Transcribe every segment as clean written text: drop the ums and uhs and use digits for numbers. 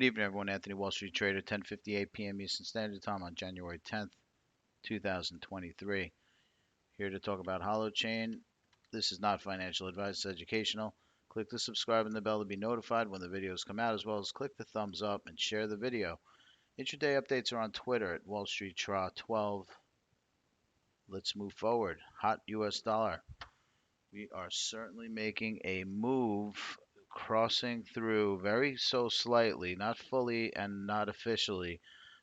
evening, everyone. Anthony, Wall Street Trader, 10:58 p.m. Eastern Standard Time on January 10th, 2023. Here to talk about HOLO Chain. This is not financial advice, it's educational. Click the subscribe and the bell to be notified when the videos come out, as well as click the thumbs up and share the video. Intraday updates are on Twitter at Wall Street Tra 12. Let's move forward. Hot US dollar. We are certainly making a move, crossing through very so slightly, not fully and not officially,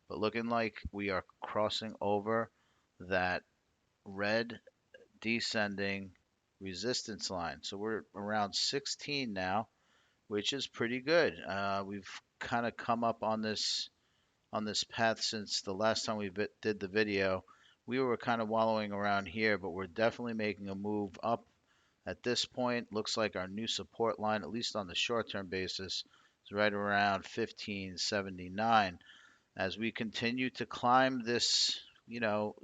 but looking like we are crossing over that red descending resistance line. So we're around 16 now, which is pretty good. We've kind of come up on this path since the last time we did the video. We were kind of wallowing around here, but we're definitely making a move up at this point. Looks like our new support line, at least on the short-term basis, is right around 1579. As we continue to climb this,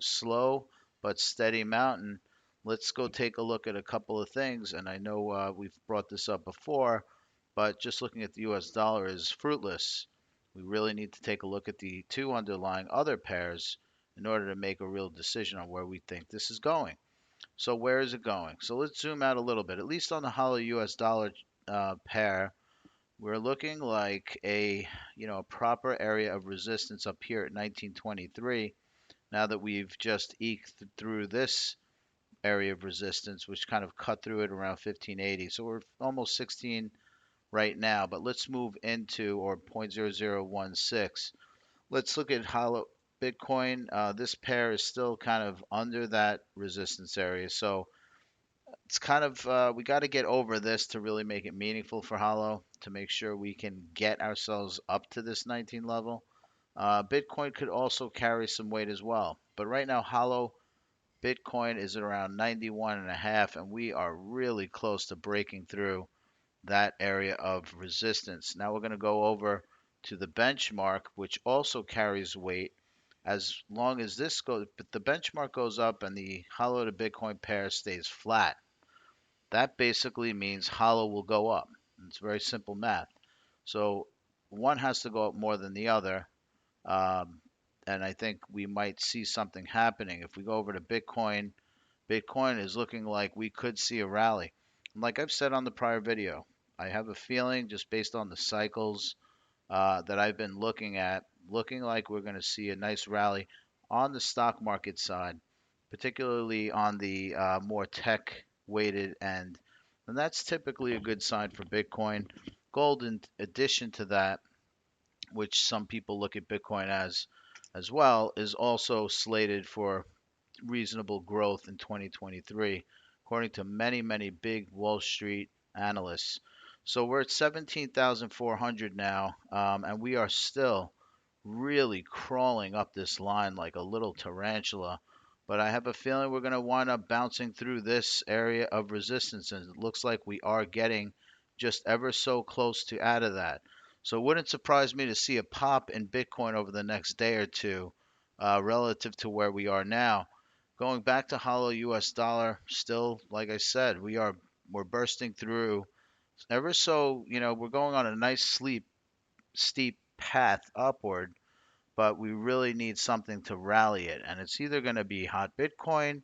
slow but steady mountain, let's go take a look at a couple of things. And I know we've brought this up before, but just looking at the US dollar is fruitless. We really need to take a look at the two underlying other pairs in order to make a real decision on where we think this is going. So where is it going? So let's zoom out a little bit. At least on the HOLO US dollar pair, we're looking like a proper area of resistance up here at 1923. Now that we've just eked through this area of resistance, which kind of cut through it around 1580. So we're almost 16 right now, but let's move into, or 0.0016. Let's look at HOLO Bitcoin. This pair is still kind of under that resistance area. So it's kind of we got to get over this to really make it meaningful for HOLO, to make sure we can get ourselves up to this 19 level. Bitcoin could also carry some weight as well, but right now HOLO Bitcoin is at around 91 and a half, and we are really close to breaking through that area of resistance. Now we're going to go over to the benchmark, which also carries weight. As long as this goes, but the benchmark goes up and the HOLO to Bitcoin pair stays flat, that basically means HOLO will go up. It's very simple math. So one has to go up more than the other. Um, and I think we might see something happening. If we go over to Bitcoin, Bitcoin is looking like we could see a rally. And like I've said on the prior video, I have a feeling, just based on the cycles that I've been looking at, looking like we're going to see a nice rally on the stock market side, particularly on the more tech weighted end. And that's typically a good sign for Bitcoin. Gold, in addition to that, which some people look at Bitcoin as well, is also slated for reasonable growth in 2023, according to many, many big Wall Street analysts. So we're at 17,400 now, and we are still really crawling up this line like a little tarantula. But I have a feeling we're going to wind up bouncing through this area of resistance, and it looks like we are getting just ever so close to out of that. So it wouldn't surprise me to see a pop in Bitcoin over the next day or two relative to where we are now. Going back to HOLO US dollar, still, like I said, we're bursting through ever so, we're going on a nice steep path upward, but we really need something to rally it. And it's either going to be hot Bitcoin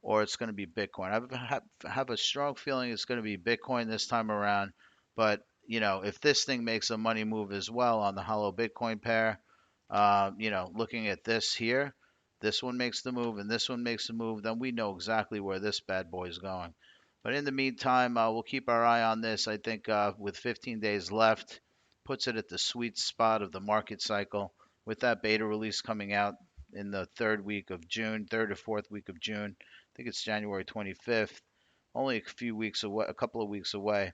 or it's going to be Bitcoin. Have a strong feeling it's going to be Bitcoin this time around. But, if this thing makes a money move as well on the HOLO Bitcoin pair, looking at this here, this one makes the move and this one makes the move, then we know exactly where this bad boy is going. But in the meantime, we'll keep our eye on this. I think with 15 days left, puts it at the sweet spot of the market cycle. With that beta release coming out in the third week of June, third or fourth week of June, I think it's January 25th, only a few weeks away, a couple of weeks away.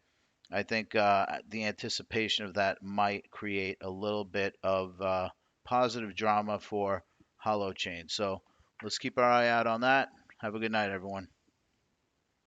I think the anticipation of that might create a little bit of positive drama for HOLO Chain. So let's keep our eye out on that. Have a good night, everyone.